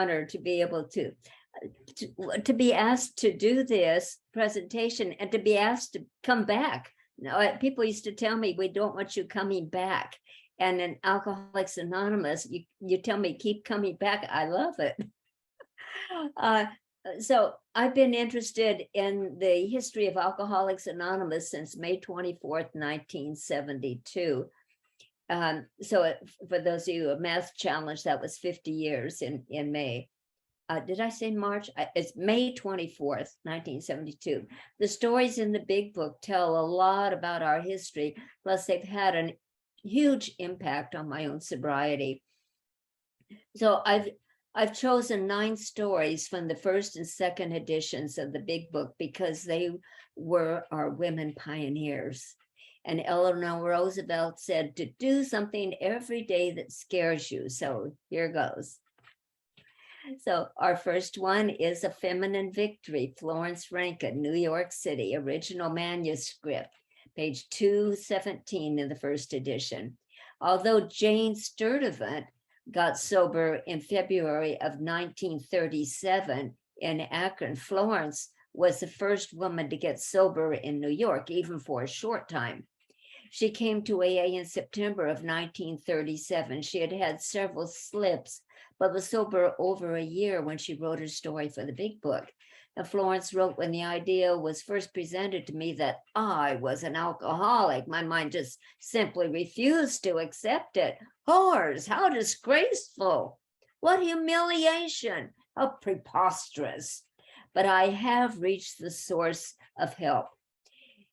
honor to be able to be asked to do this presentation and to be asked to come back. Now, people used to tell me, we don't want you coming back. And in Alcoholics Anonymous, you tell me, keep coming back. I love it. So I've been interested in the history of Alcoholics Anonymous since May 24th, 1972. So for those of you a math challenge, that was 50 years in May. Did I say March? It's May 24th, 1972. The stories in the big book tell a lot about our history, plus they've had a huge impact on my own sobriety. So I've chosen 9 stories from the first and second editions of the big book because they were our women pioneers. And Eleanor Roosevelt said to do something every day that scares you. So here goes. So our first one is A Feminine Victory, Florence Rankin, New York City, original manuscript, page 217 in the first edition. Although Jane Sturdivant got sober in February of 1937 in Akron, Florence was the first woman to get sober in New York, even for a short time. She came to AA in September of 1937. She had had several slips, but was sober over a year when she wrote her story for the big book. And Florence wrote, when the idea was first presented to me that I was an alcoholic, my mind just simply refused to accept it. Whores, how disgraceful. What humiliation, how preposterous. But I have reached the source of help.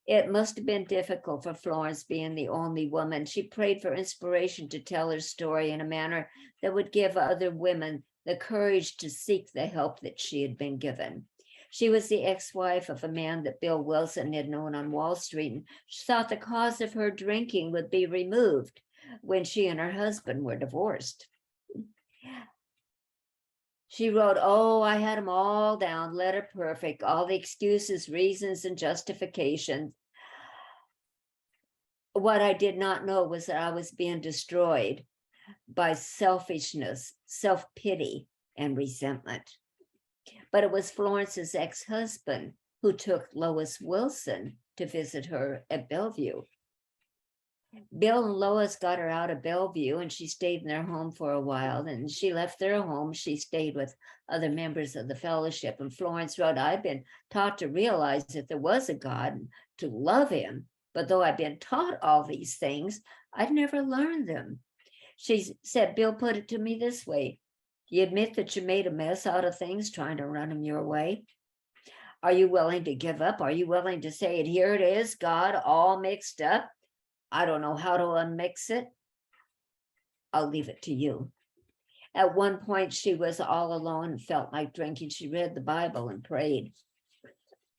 It must have been difficult for Florence being the only woman. She prayed for inspiration to tell her story in a manner that would give other women the courage to seek the help that she had been given. She was the ex-wife of a man that Bill Wilson had known on Wall Street, and she thought the cause of her drinking would be removed when she and her husband were divorced. She wrote, oh, I had them all down, letter perfect, all the excuses, reasons, and justifications. What I did not know was that I was being destroyed by selfishness, self-pity, and resentment. But it was Florence's ex-husband who took Lois Wilson to visit her at Bellevue. Bill and Lois got her out of Bellevue, and she stayed in their home for a while. And she left their home. She stayed with other members of the fellowship. And Florence wrote, I've been taught to realize that there was a God and to love him. But though I've been taught all these things, I'd never learned them. She said, Bill put it to me this way. You admit that you made a mess out of things trying to run them your way? Are you willing to give up? Are you willing to say it? Here it is, God, all mixed up. I don't know how to unmix it. I'll leave it to you. At one point, she was all alone and felt like drinking. She read the Bible and prayed.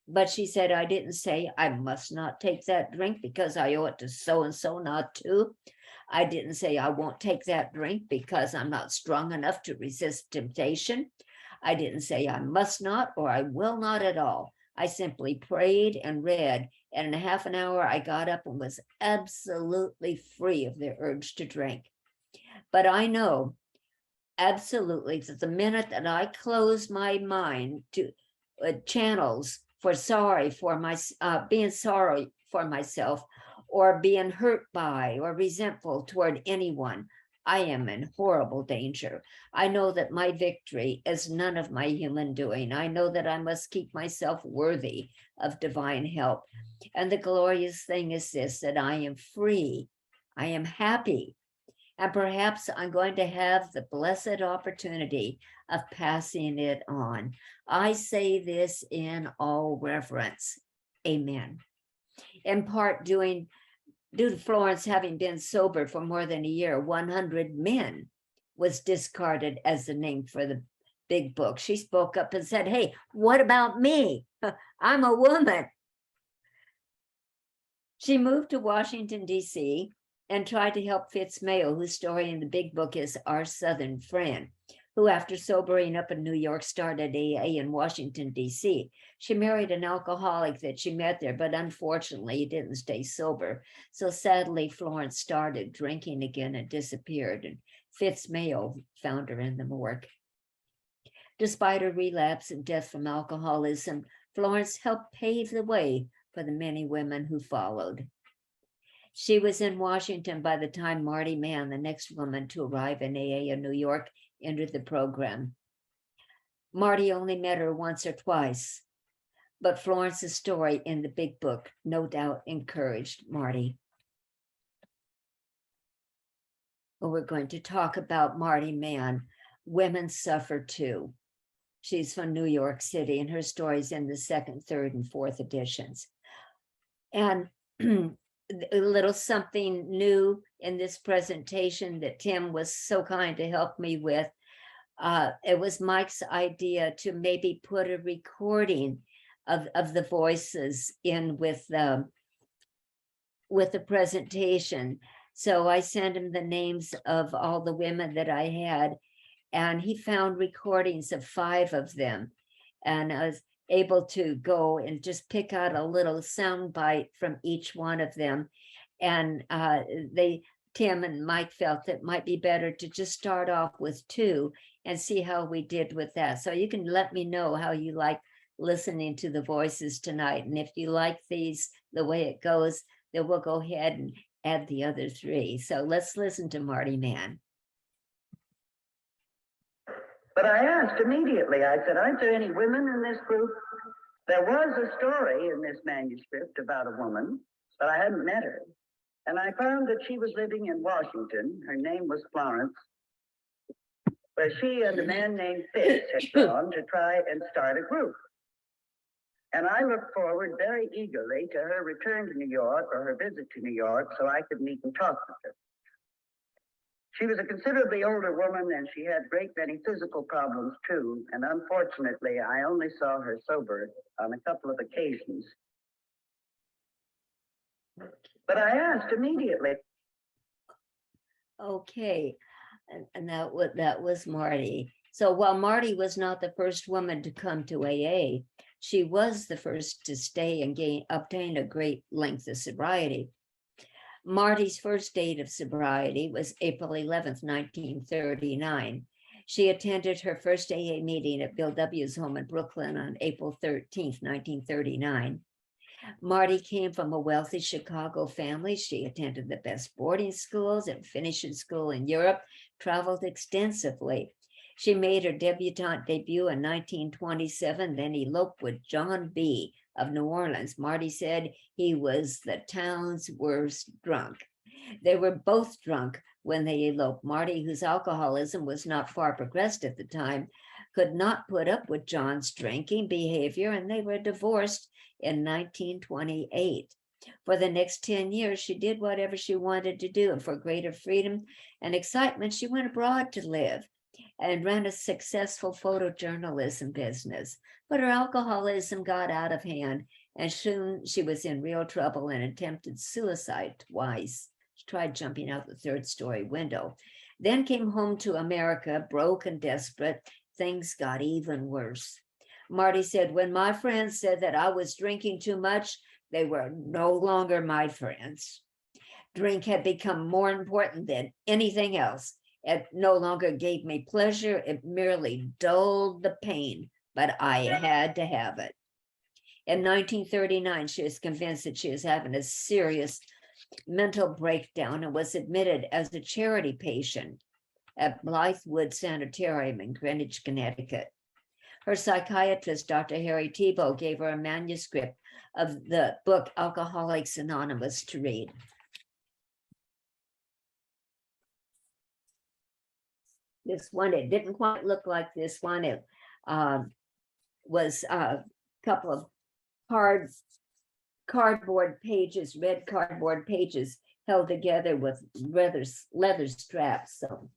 But she said, I didn't say I must not take that drink because I owe it to so-and-so not to. I didn't say I won't take that drink because I'm not strong enough to resist temptation. I didn't say I must not or I will not at all. I simply prayed and read, and in a half an hour, I got up and was absolutely free of the urge to drink. But I know absolutely that the minute that I close my mind to channels for being sorry for myself, or being hurt by or resentful toward anyone, I am in horrible danger. I know that my victory is none of my human doing. I know that I must keep myself worthy of divine help. And the glorious thing is this, that I am free. I am happy. And perhaps I'm going to have the blessed opportunity of passing it on. I say this in all reverence. Amen. In part, due to Florence having been sober for more than a year, 100 Men was discarded as the name for the big book. She spoke up and said, hey, what about me? I'm a woman. She moved to Washington, D.C. and tried to help Fitz Mayo, whose story in the big book is Our Southern Friend, who after sobering up in New York started AA in Washington, D.C. She married an alcoholic that she met there, but unfortunately he didn't stay sober. So sadly, Florence started drinking again and disappeared, and Fitz Mayo found her in the morgue. Despite her relapse and death from alcoholism, Florence helped pave the way for the many women who followed. She was in Washington by the time Marty Mann, the next woman to arrive in AA in New York, entered the program. Marty only met her once or twice, but Florence's story in the big book no doubt encouraged Marty. Well, we're going to talk about Marty Mann. Women Suffer Too. She's from New York City, and her story's in the second, third, and fourth editions. And a little something new in this presentation that Tim was so kind to help me with. It was Mike's idea to maybe put a recording of the voices in with the presentation. So I sent him the names of all the women that I had, and he found recordings of 5 of them. And I was able to go and just pick out a little sound bite from each one of them. And Tim and Mike felt that it might be better to just start off with 2 and see how we did with that. So you can let me know how you like listening to the voices tonight. And if you like these, the way it goes, then we'll go ahead and add the other 3. So let's listen to Marty Mann. But I asked immediately, I said, aren't there any women in this group? There was a story in this manuscript about a woman, but I hadn't met her. And I found that she was living in Washington. Her name was Florence, where she and a man named Fitz had gone to try and start a group. And I looked forward very eagerly to her return to New York, or her visit to New York, so I could meet and talk with her. She was a considerably older woman, and she had a great many physical problems too. And unfortunately, I only saw her sober on a couple of occasions. But I asked immediately. Okay, and that was Marty. So while Marty was not the first woman to come to AA, she was the first to stay and obtain a great length of sobriety. Marty's first date of sobriety was April 11th, 1939. She attended her first AA meeting at Bill W.'s home in Brooklyn on April 13th, 1939. Marty came from a wealthy Chicago family. She attended the best boarding schools and finished school in Europe, traveled extensively. She made her debutante debut in 1927, then eloped with John B. of New Orleans. Marty said he was the town's worst drunk. They were both drunk when they eloped. Marty, whose alcoholism was not far progressed at the time, could not put up with John's drinking behavior, and they were divorced in 1928. For the next 10 years, she did whatever she wanted to do, and for greater freedom and excitement, she went abroad to live and ran a successful photojournalism business. But her alcoholism got out of hand, and soon she was in real trouble and attempted suicide twice. She tried jumping out the 3rd-story window, then came home to America, broke and desperate. Things got even worse. Marty said, when my friends said that I was drinking too much, they were no longer my friends. Drink had become more important than anything else. It no longer gave me pleasure. It merely dulled the pain, but I had to have it. In 1939, she was convinced that she was having a serious mental breakdown and was admitted as a charity patient at Blythewood Sanitarium in Greenwich, Connecticut. Her psychiatrist, Dr. Harry Tebow, gave her a manuscript of the book Alcoholics Anonymous to read. This one, it didn't quite look like this one. It was a couple of cardboard pages, red cardboard pages held together with leather straps. So,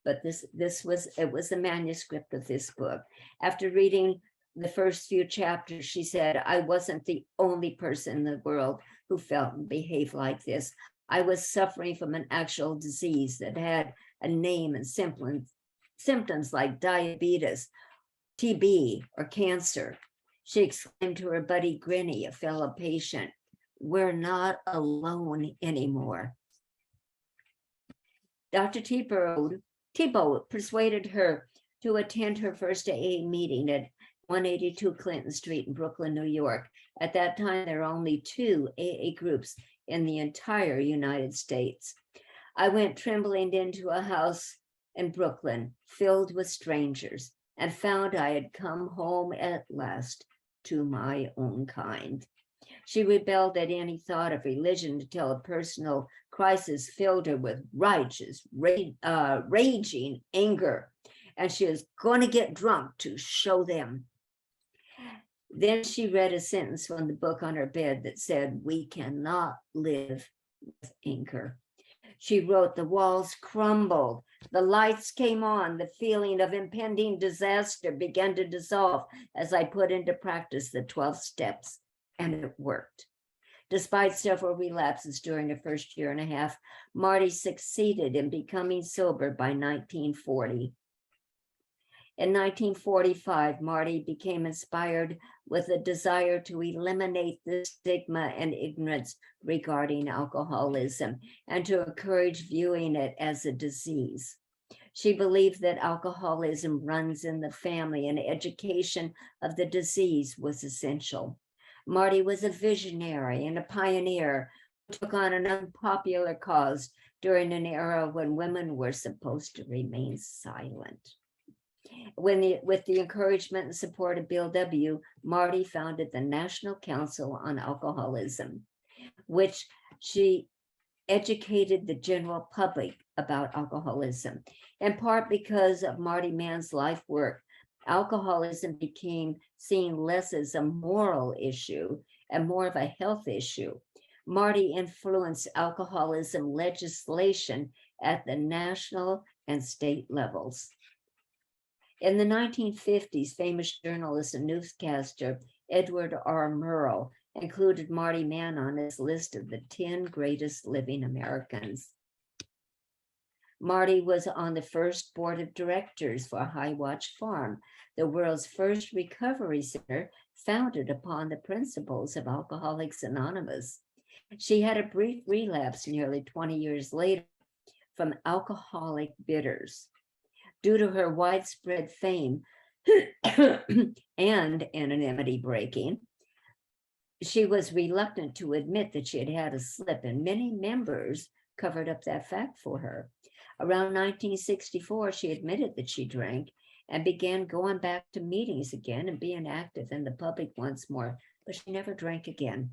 but it was the manuscript of this book. After reading the first few chapters, she said, I wasn't the only person in the world who felt and behaved like this. I was suffering from an actual disease that had a name and symptoms like diabetes, TB, or cancer. She exclaimed to her buddy Grinny, a fellow patient, we're not alone anymore. Dr. Tebow persuaded her to attend her first AA meeting at 182 Clinton Street in Brooklyn, New York. At that time, there were only 2 AA groups in the entire United States. I went trembling into a house in Brooklyn filled with strangers and found I had come home at last to my own kind. She rebelled at any thought of religion until a personal crisis filled her with righteous, raging anger, and she was going to get drunk to show them. Then she read a sentence from the book on her bed that said, "We cannot live with anger." She wrote, "The walls crumbled, the lights came on, the feeling of impending disaster began to dissolve as I put into practice the 12 steps, and it worked." Despite several relapses during the first year and a half, Marty succeeded in becoming sober by 1940. In 1945, Marty became inspired with a desire to eliminate the stigma and ignorance regarding alcoholism and to encourage viewing it as a disease. She believed that alcoholism runs in the family and education of the disease was essential. Marty was a visionary and a pioneer who took on an unpopular cause during an era when women were supposed to remain silent. With the encouragement and support of Bill W., Marty founded the National Council on Alcoholism, which she educated the general public about alcoholism. In part because of Marty Mann's life work, alcoholism became seen less as a moral issue and more of a health issue. Marty influenced alcoholism legislation at the national and state levels. In the 1950s, famous journalist and newscaster Edward R. Murrow included Marty Mann on his list of the 10 greatest living Americans. Marty was on the first board of directors for High Watch Farm, the world's first recovery center founded upon the principles of Alcoholics Anonymous. She had a brief relapse nearly 20 years later from alcoholic bitters. Due to her widespread fame and anonymity breaking, she was reluctant to admit that she had had a slip, and many members covered up that fact for her. Around 1964, she admitted that she drank and began going back to meetings again and being active in the public once more, but she never drank again.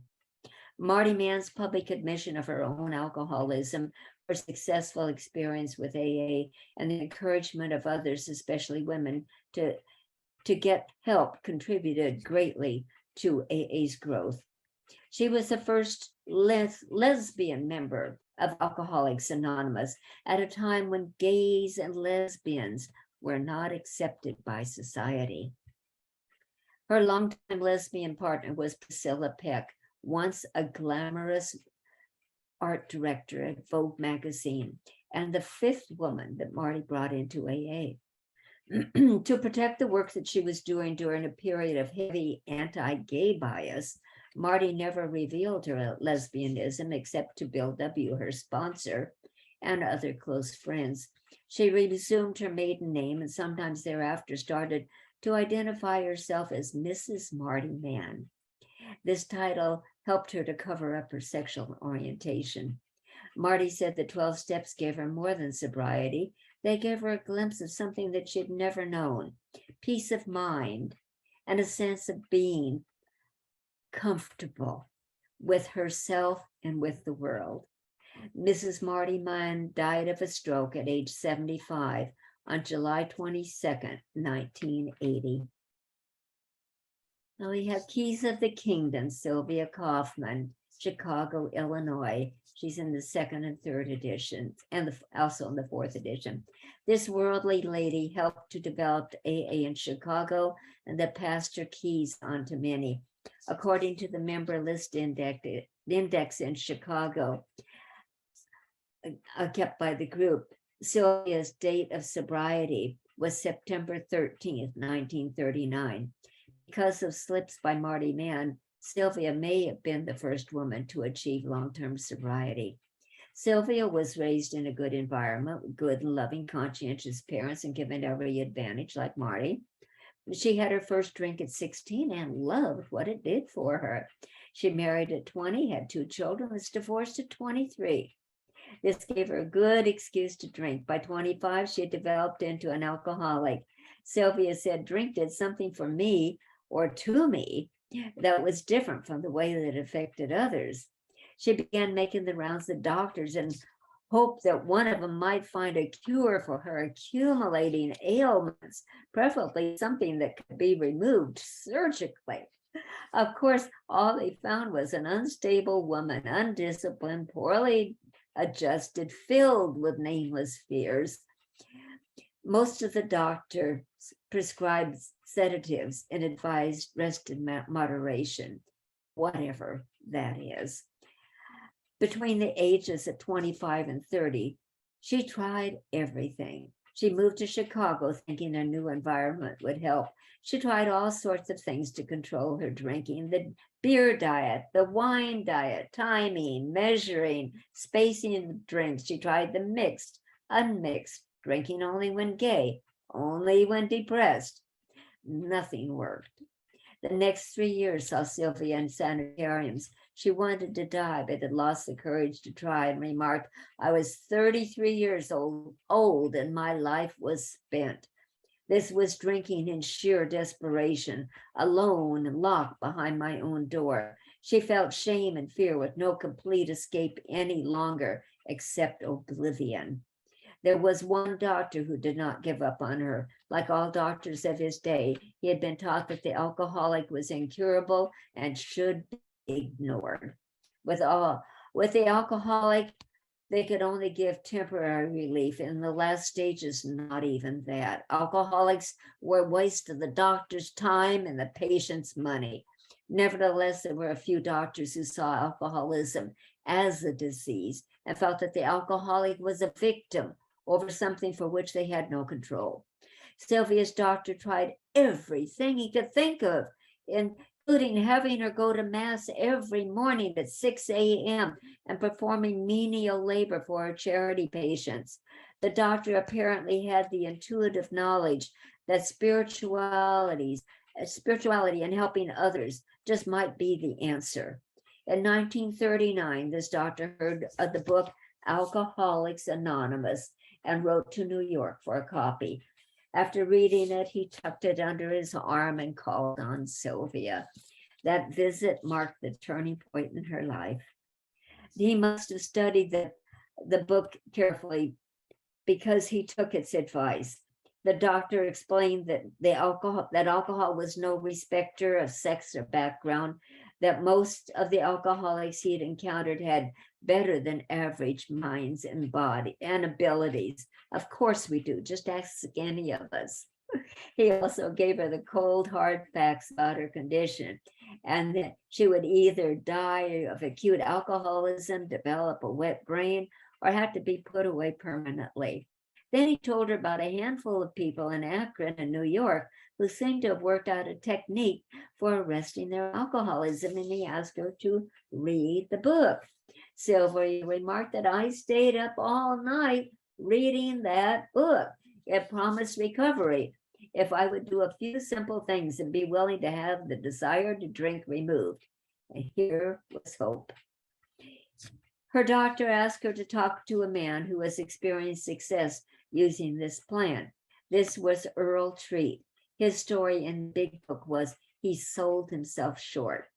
Marty Mann's public admission of her own alcoholism, her successful experience with AA, and the encouragement of others, especially women, to get help contributed greatly to AA's growth. She was the first lesbian member of Alcoholics Anonymous at a time when gays and lesbians were not accepted by society. Her longtime lesbian partner was Priscilla Peck, once a glamorous art director at Vogue magazine, and the 5th woman that Marty brought into AA. To protect the work that she was doing during a period of heavy anti-gay bias, Marty never revealed her lesbianism except to Bill W., her sponsor, and other close friends. She resumed her maiden name and sometimes thereafter started to identify herself as Mrs. Marty Mann. This title helped her to cover up her sexual orientation. Marty said the 12 steps gave her more than sobriety. They gave her a glimpse of something that she'd never known, peace of mind, and a sense of being comfortable with herself and with the world. Mrs. Marty Mann died of a stroke at age 75 on July 22nd, 1980. Now we have Keys of the Kingdom, Sylvia Kaufman, Chicago, Illinois. She's in the 2nd and 3rd edition, and also in the 4th edition. This worldly lady helped to develop AA in Chicago and that passed her keys on to many. According to the member list index in Chicago, kept by the group, Sylvia's date of sobriety was September 13th, 1939. Because of slips by Marty Mann, Sylvia may have been the first woman to achieve long-term sobriety. Sylvia was raised in a good environment with good, loving, conscientious parents and given every advantage like Marty. She had her first drink at 16 and loved what it did for her. She married at 20, had 2 children, was divorced at 23. This gave her a good excuse to drink. By 25, she had developed into an alcoholic. Sylvia said, drink did something for me or to me that was different from the way that it affected others. She began making the rounds of doctors and hoped that one of them might find a cure for her accumulating ailments, preferably something that could be removed surgically. Of course, all they found was an unstable woman, undisciplined, poorly adjusted, filled with nameless fears. Most of the doctors prescribed sedatives and advised rest in moderation, whatever that is. Between the ages of 25 and 30, she tried everything. She moved to Chicago thinking a new environment would help. She tried all sorts of things to control her drinking, the beer diet, the wine diet, timing, measuring, spacing the drinks. She tried the mixed, unmixed, drinking only when gay, only when depressed. Nothing worked. The next 3 years saw Sylvia in sanitariums. She wanted to die, but had lost the courage to try and remarked, I was 33 years old and my life was spent. This was drinking in sheer desperation, alone and locked behind my own door. She felt shame and fear with no complete escape any longer, except oblivion. There was one doctor who did not give up on her. Like all doctors of his day, he had been taught that the alcoholic was incurable and should be ignored. With the alcoholic, they could only give temporary relief. In the last stages, not even that. Alcoholics were a waste of the doctor's time and the patient's money. Nevertheless, there were a few doctors who saw alcoholism as a disease and felt that the alcoholic was a victim over something for which they had no control. Sylvia's doctor tried everything he could think of, including having her go to mass every morning at 6 a.m. and performing menial labor for her charity patients. The doctor apparently had the intuitive knowledge that spirituality and helping others just might be the answer. In 1939, this doctor heard of the book Alcoholics Anonymous and wrote to New York for a copy. After reading it, he tucked it under his arm and called on Sylvia. That visit marked the turning point in her life. He must have studied the book carefully because he took its advice. The doctor explained that alcohol was no respecter of sex or background, that most of the alcoholics he had encountered had better than average minds and body and abilities. Of course we do, just ask any of us. He also gave her the cold, hard facts about her condition, and that she would either die of acute alcoholism, develop a wet brain, or have to be put away permanently. Then he told her about a handful of people in Akron and New York who seemed to have worked out a technique for arresting their alcoholism, and he asked her to read the book. Sylvia remarked that I stayed up all night reading that book. It promised recovery if I would do a few simple things and be willing to have the desire to drink removed. And here was hope. Her doctor asked her to talk to a man who was experiencing success using this plan. This was Earl Treat. His story in the big book was he sold himself short.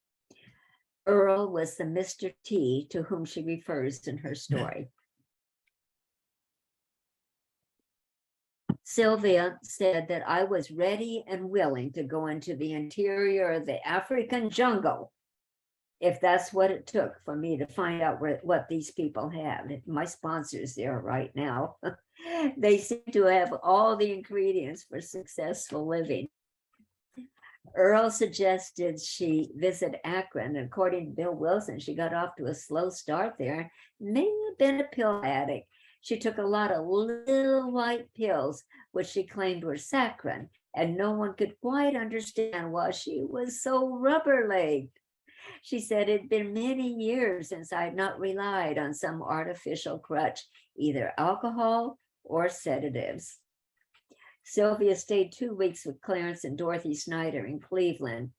Earl was the Mr. T to whom she refers in her story. Sylvia said that I was ready and willing to go into the interior of the African jungle if that's what it took for me to find out what these people have. My sponsors there right now. They seem to have all the ingredients for successful living. Earl suggested she visit Akron. According to Bill Wilson, she got off to a slow start there. May have been a pill addict. She took a lot of little white pills, which she claimed were saccharine, and no one could quite understand why she was so rubber-legged. She said it had been many years since I had not relied on some artificial crutch, either alcohol or sedatives. Sylvia stayed 2 weeks with Clarence and Dorothy Snyder in Cleveland.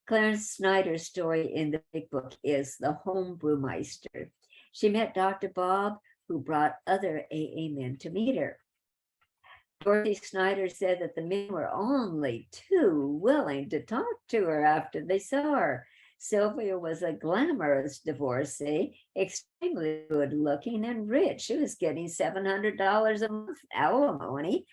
Clarence Snyder's story in the big book is The Home Brewmeister. She met Dr. Bob, who brought other AA men to meet her. Dorothy Snyder said that the men were only too willing to talk to her after they saw her. Sylvia was a glamorous divorcee, extremely good looking and rich. She was getting $700 a month alimony.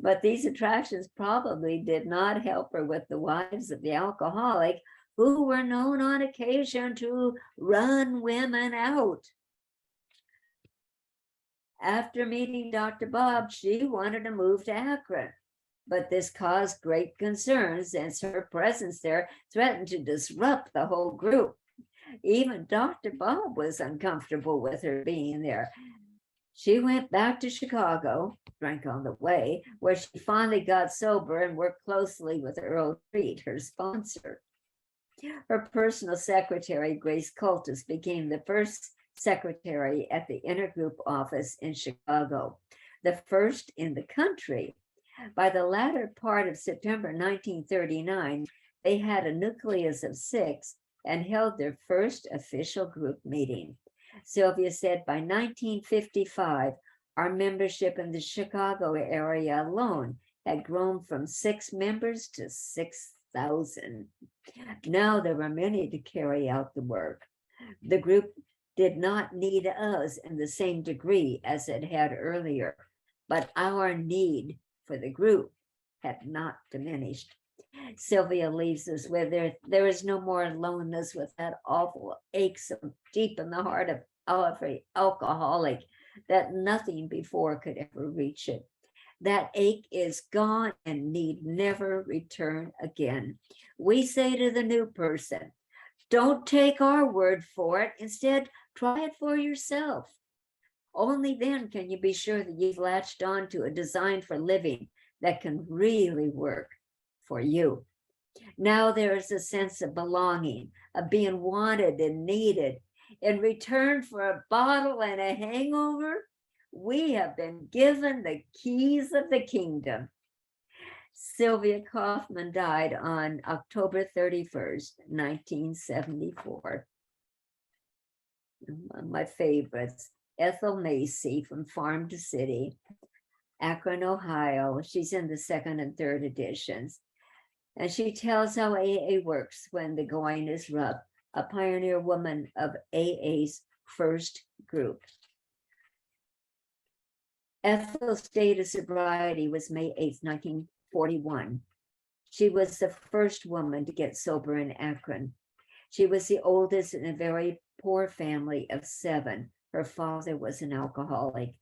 But these attractions probably did not help her with the wives of the alcoholic, who were known on occasion to run women out. After meeting Dr. Bob, she wanted to move to Akron, but this caused great concern since her presence there threatened to disrupt the whole group. Even Dr. Bob was uncomfortable with her being there. She went back to Chicago, drank on the way, where she finally got sober and worked closely with Earl Treat, her sponsor. Her personal secretary, Grace Cultus, became the first secretary at the intergroup office in Chicago, the first in the country. By the latter part of September 1939, they had a nucleus of 6 and held their first official group meeting. Sylvia said by 1955, our membership in the Chicago area alone had grown from 6 members to 6,000. Now there were many to carry out the work. The group did not need us in the same degree as it had earlier, but our need for the group had not diminished. Sylvia leaves us with there is no more aloneness with that awful ache so deep in the heart of every alcoholic that nothing before could ever reach it. That ache is gone and need never return again. We say to the new person, don't take our word for it. Instead, try it for yourself. Only then can you be sure that you've latched on to a design for living that can really work for you. Now there is a sense of belonging, of being wanted and needed. In return for a bottle and a hangover, we have been given the keys of the kingdom. Sylvia Kaufman died on October 31st, 1974. One of my favorites, Ethel Macy from Farm to City, Akron, Ohio. She's in the 2nd and 3rd editions. And she tells how AA works when the going is rough, a pioneer woman of AA's first group. Ethel's date of sobriety was May 8th, 1941. She was the first woman to get sober in Akron. She was the oldest in a very poor family of 7. Her father was an alcoholic.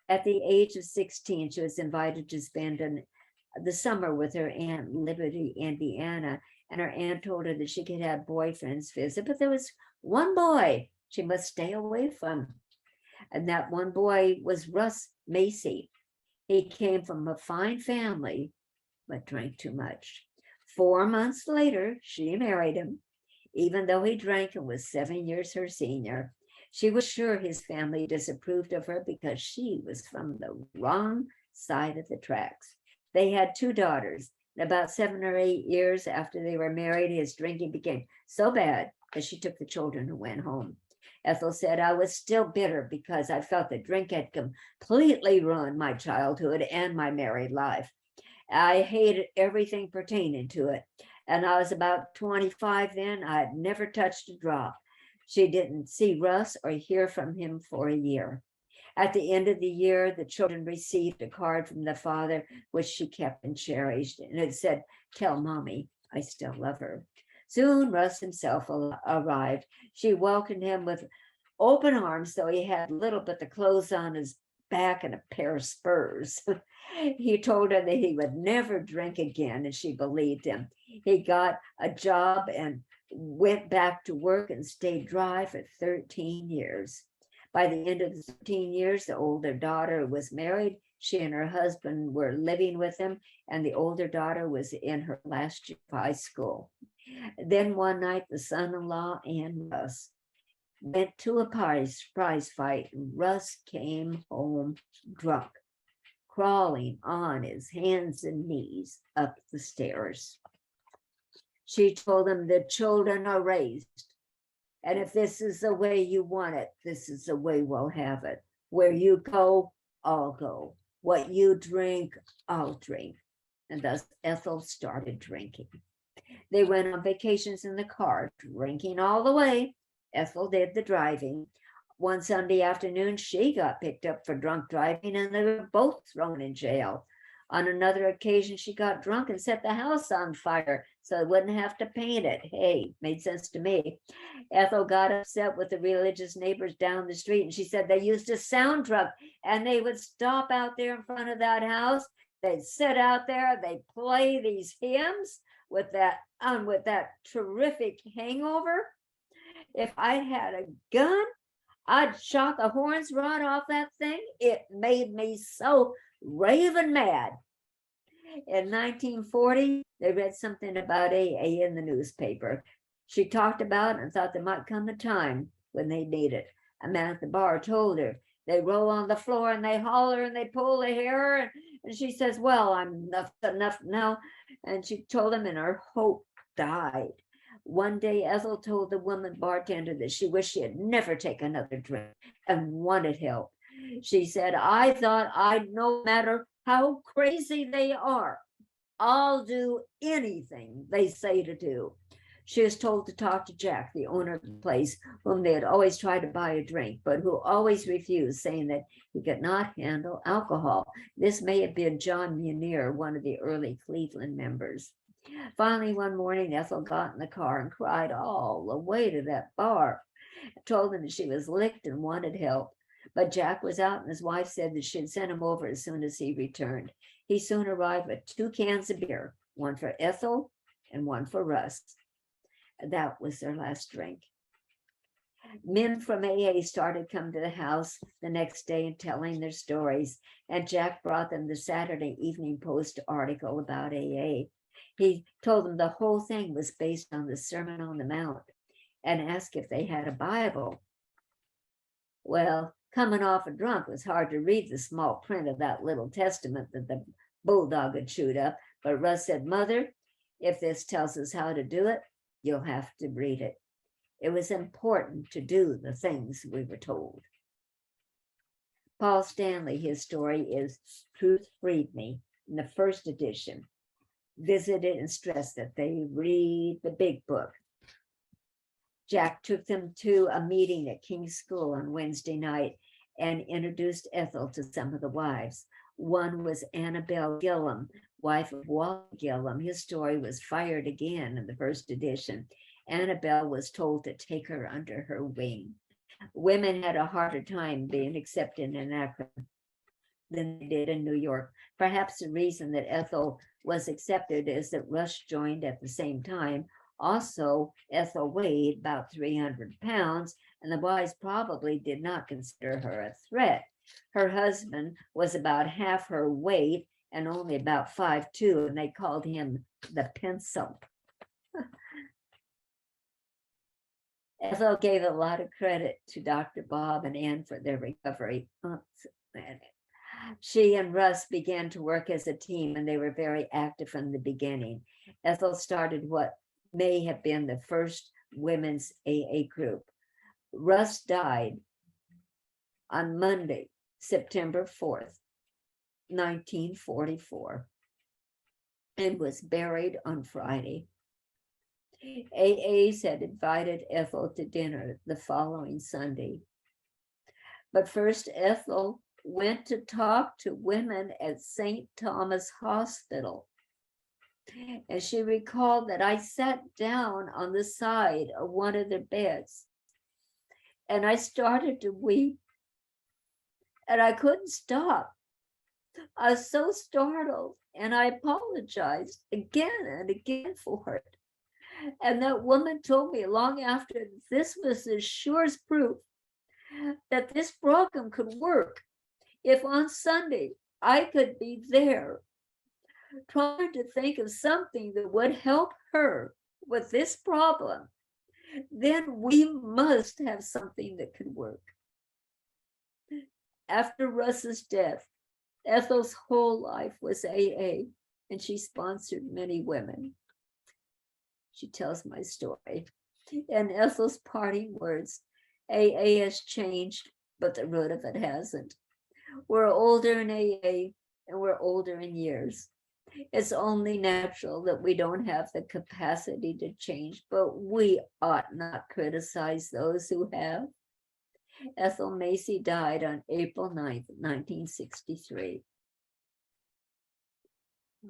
At the age of 16, she was invited to spend the summer with her aunt, Liberty, Indiana, and her aunt told her that she could have boyfriends visit, but there was one boy she must stay away from. And that one boy was Russ Macy. He came from a fine family, but drank too much. 4 months later, she married him, even though he drank and was 7 years her senior. She was sure his family disapproved of her because she was from the wrong side of the tracks. They had 2 daughters. About 7 or 8 years after they were married, his drinking became so bad that she took the children and went home. Ethel said, I was still bitter because I felt the drink had completely ruined my childhood and my married life. I hated everything pertaining to it. And I was about 25 then. I had never touched a drop. She didn't see Russ or hear from him for a year. At the end of the year, the children received a card from the father, which she kept and cherished. And it said, tell mommy I still love her. Soon Russ himself arrived. She welcomed him with open arms, though he had little but the clothes on his back and a pair of spurs. He told her that he would never drink again, and she believed him. He got a job and went back to work and stayed dry for 13 years. By the end of the 13 years, the older daughter was married. She and her husband were living with him, and the older daughter was in her last year of high school. Then one night, the son-in-law and Russ went to a prize fight, and Russ came home drunk, crawling on his hands and knees up the stairs. She told him, the children are raised, and if this is the way you want it, this is the way we'll have it. Where you go, I'll go. What you drink, I'll drink. And thus Ethel started drinking. They went on vacations in the car, drinking all the way. Ethel did the driving. One Sunday afternoon, she got picked up for drunk driving, and they were both thrown in jail. On another occasion, she got drunk and set the house on fire so they wouldn't have to paint it. Hey, made sense to me. Ethel got upset with the religious neighbors down the street, and she said they used a sound truck, and they would stop out there in front of that house. They'd sit out there, they'd play these hymns with that terrific hangover. If I had a gun, I'd shot the horns right off that thing. It made me so raving mad. In 1940, they read something about AA in the newspaper. She talked about it and thought there might come a time when they need it. A man at the bar told her, they roll on the floor and they holler and they pull their hair. And she says, well, I'm enough now. And she told him, and her hope died. One day, Ethel told the woman bartender that she wished she had never taken another drink and wanted help. She said, I thought no matter how crazy they are, I'll do anything they say to do. She was told to talk to Jack, the owner of the place, whom they had always tried to buy a drink, but who always refused, saying that he could not handle alcohol. This may have been John Munier, one of the early Cleveland members. Finally, one morning, Ethel got in the car and cried all the way to that bar. Told him that she was licked and wanted help. But Jack was out, and his wife said that she'd send him over as soon as he returned. He soon arrived with 2 cans of beer, one for Ethel and one for Russ. That was their last drink. Men from AA started coming to the house the next day and telling their stories, and Jack brought them the Saturday Evening Post article about AA. He told them the whole thing was based on the Sermon on the Mount and asked if they had a Bible. Well, coming off a drunk, it was hard to read the small print of that little testament that the bulldog had chewed up. But Russ said, Mother, if this tells us how to do it, you'll have to read it. It was important to do the things we were told. Paul Stanley, his story is Truth Freed Me, in the first edition. Visited and stressed that they read the big book. Jack took them to a meeting at King's School on Wednesday night and introduced Ethel to some of the wives. One was Annabelle Gillum, wife of Walt Gillum. His story was fired again in the first edition. Annabelle was told to take her under her wing. Women had a harder time being accepted in Akron than they did in New York. Perhaps the reason that Ethel was accepted is that Russ joined at the same time. Also, Ethel weighed about 300 pounds, and the wives probably did not consider her a threat. Her husband was about half her weight and only about 5'2", and they called him the pencil. Ethel gave a lot of credit to Dr. Bob and Ann for their recovery. She and Russ began to work as a team, and they were very active from the beginning. Ethel started what may have been the first women's AA group. Russ died on Monday, September 4th, 1944, and was buried on Friday. AAs had invited Ethel to dinner the following Sunday. But first, Ethel went to talk to women at St. Thomas Hospital. And she recalled that I sat down on the side of one of their beds and I started to weep, and I couldn't stop. I was so startled, and I apologized again and again for it. And that woman told me long after, this was the surest proof that this program could work if on Sunday I could be there trying to think of something that would help her with this problem, then we must have something that can work. After Russ's death, Ethel's whole life was AA, and she sponsored many women. She tells my story. And Ethel's parting words, AA has changed, but the root of it hasn't. We're older in AA, and we're older in years. It's only natural that we don't have the capacity to change, but we ought not criticize those who have. Ethel Macy died on April 9th, 1963.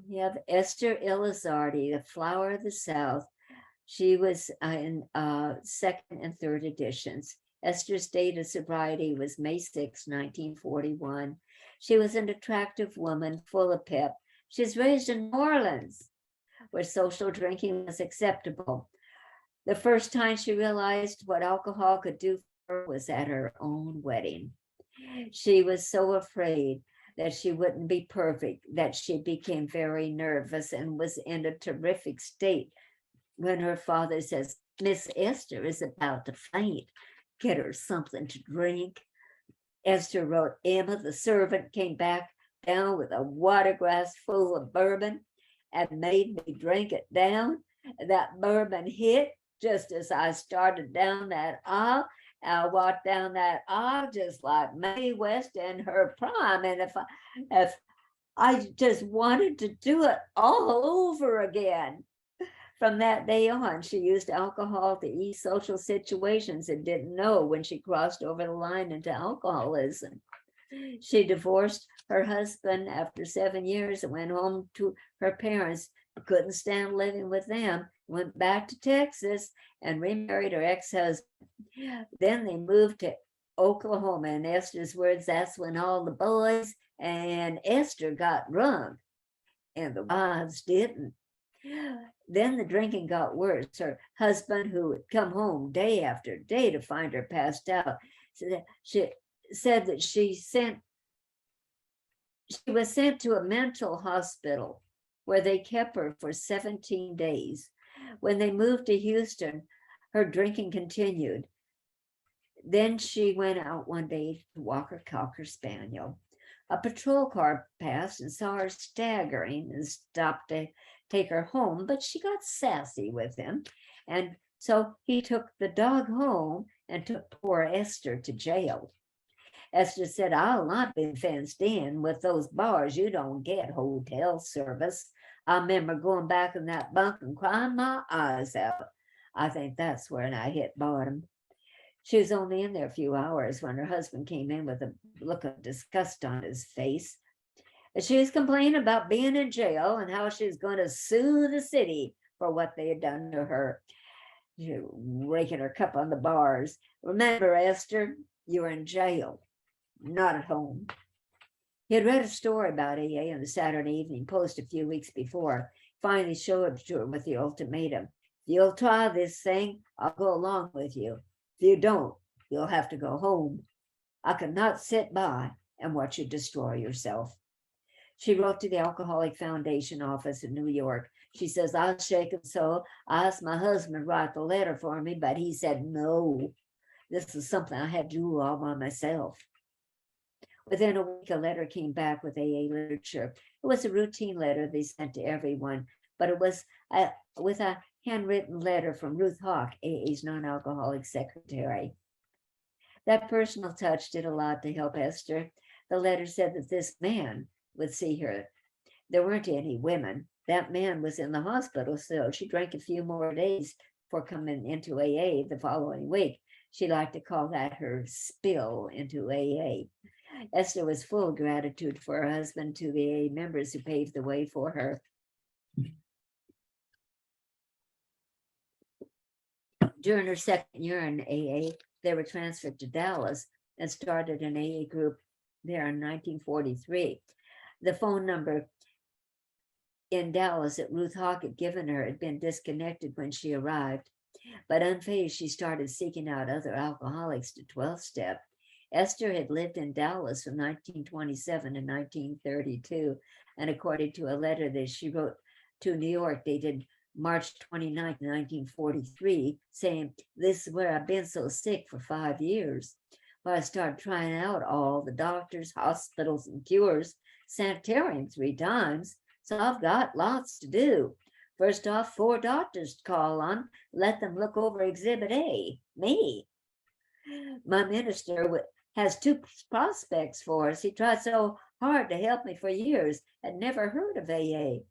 We have Esther Elizardi, the Flower of the South. She was in second and third editions. Esther's date of sobriety was May 6, 1941. She was an attractive woman, full of pep. She was raised in New Orleans, where social drinking was acceptable. The first time she realized what alcohol could do for her was at her own wedding. She was so afraid that she wouldn't be perfect that she became very nervous and was in a terrific state when her father says, Miss Esther is about to faint. Get her something to drink. Esther wrote, Emma, the servant, came back down with a water glass full of bourbon and made me drink it down. That bourbon hit just as I started down that aisle. I walked down that aisle just like Mae West in her prime. And if I just wanted to do it all over again. From that day on, she used alcohol to ease social situations and didn't know when she crossed over the line into alcoholism. She divorced her husband after 7 years and went home to her parents, couldn't stand living with them, went back to Texas and remarried her ex-husband. Then they moved to Oklahoma. In Esther's words, that's when all the boys and Esther got drunk and the wives didn't. Then the drinking got worse. Her husband, who would come home day after day to find her passed out, she said that she was sent to a mental hospital where they kept her for 17 days. When they moved to Houston, her drinking continued. Then she went out one day to walk her Cocker Spaniel. A patrol car passed and saw her staggering and stopped to take her home, but she got sassy with him. And so he took the dog home and took poor Esther to jail. Esther said, I'll not be fenced in with those bars. You don't get hotel service. I remember going back in that bunk and crying my eyes out. I think that's when I hit bottom. She was only in there a few hours when her husband came in with a look of disgust on his face. She was complaining about being in jail and how she was going to sue the city for what they had done to her. She was raking her cup on the bars. Remember, Esther, you're in jail, not at home. He had read a story about AA in the Saturday Evening Post a few weeks before. Finally showed it to her with the ultimatum. If you'll try this thing, I'll go along with you. If you don't, you'll have to go home. I cannot sit by and watch you destroy yourself. She wrote to the Alcoholic Foundation office in New York. She says, I was shaken so I asked my husband to write the letter for me, but he said, no, this is something I had to do all by myself. Within a week, a letter came back with AA literature. It was a routine letter they sent to everyone, but it was with a handwritten letter from Ruth Hawk, AA's non-alcoholic secretary. That personal touch did a lot to help Esther. The letter said that this man would see her. There weren't any women. That man was in the hospital, so she drank a few more days before coming into AA the following week. She liked to call that her spill into AA. Esther was full of gratitude for her husband, to the AA members who paved the way for her. During her second year in AA, they were transferred to Dallas and started an AA group there in 1943. The phone number in Dallas that Ruth Hawk had given her had been disconnected when she arrived, but unfazed, she started seeking out other alcoholics to 12-step. Esther had lived in Dallas from 1927 to 1932, and according to a letter that she wrote to New York dated March 29th, 1943, saying, "This is where I've been so sick for 5 years. Well, I started trying out all the doctors, hospitals, and cures, sanitarium 3 times. So I've got lots to do. First off, 4 doctors to call on, let them look over Exhibit A, me. My minister has 2 prospects for us. He tried so hard to help me for years, had never heard of AA.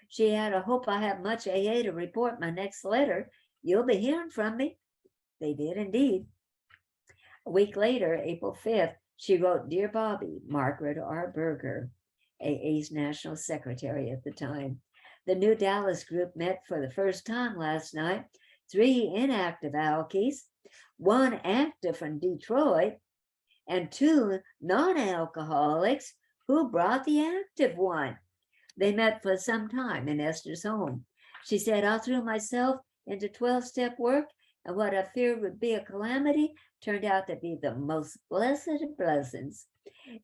She had a hope I have much AA to report my next letter. You'll be hearing from me." They did indeed. A week later, April 5th, she wrote, "Dear Bobby, Margaret R. Berger," AA's national secretary at the time. "The new Dallas group met for the first time last night. 3 inactive alkies, 1 active from Detroit, and 2 non-alcoholics who brought the active one. They met for some time in Esther's home. She said, I threw myself into 12-step work, and what I feared would be a calamity turned out to be the most blessed of blessings."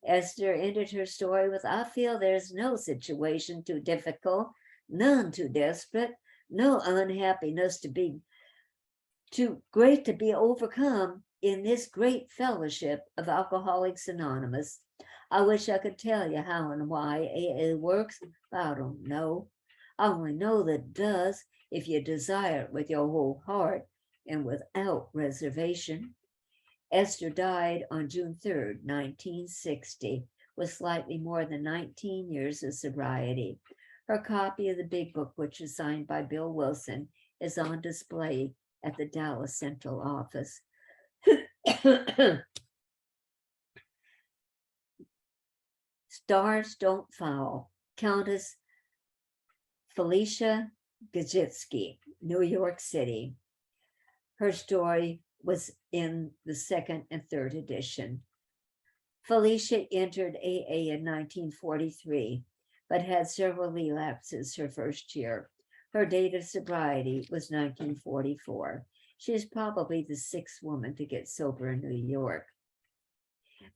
Esther ended her story with, "I feel there's no situation too difficult, none too desperate, no unhappiness too great to be overcome in this great fellowship of Alcoholics Anonymous. I wish I could tell you how and why AA works, but I don't know. I only know that it does if you desire it with your whole heart and without reservation." Esther died on June 3rd, 1960, with slightly more than 19 years of sobriety. Her copy of the Big Book, which is signed by Bill Wilson, is on display at the Dallas Central office. Stars Don't Fall, Countess Felicia Gazetsky, New York City. Her story was in the 2nd and 3rd edition. Felicia entered AA in 1943, but had several relapses her first year. Her date of sobriety was 1944. She is probably the 6th woman to get sober in New York.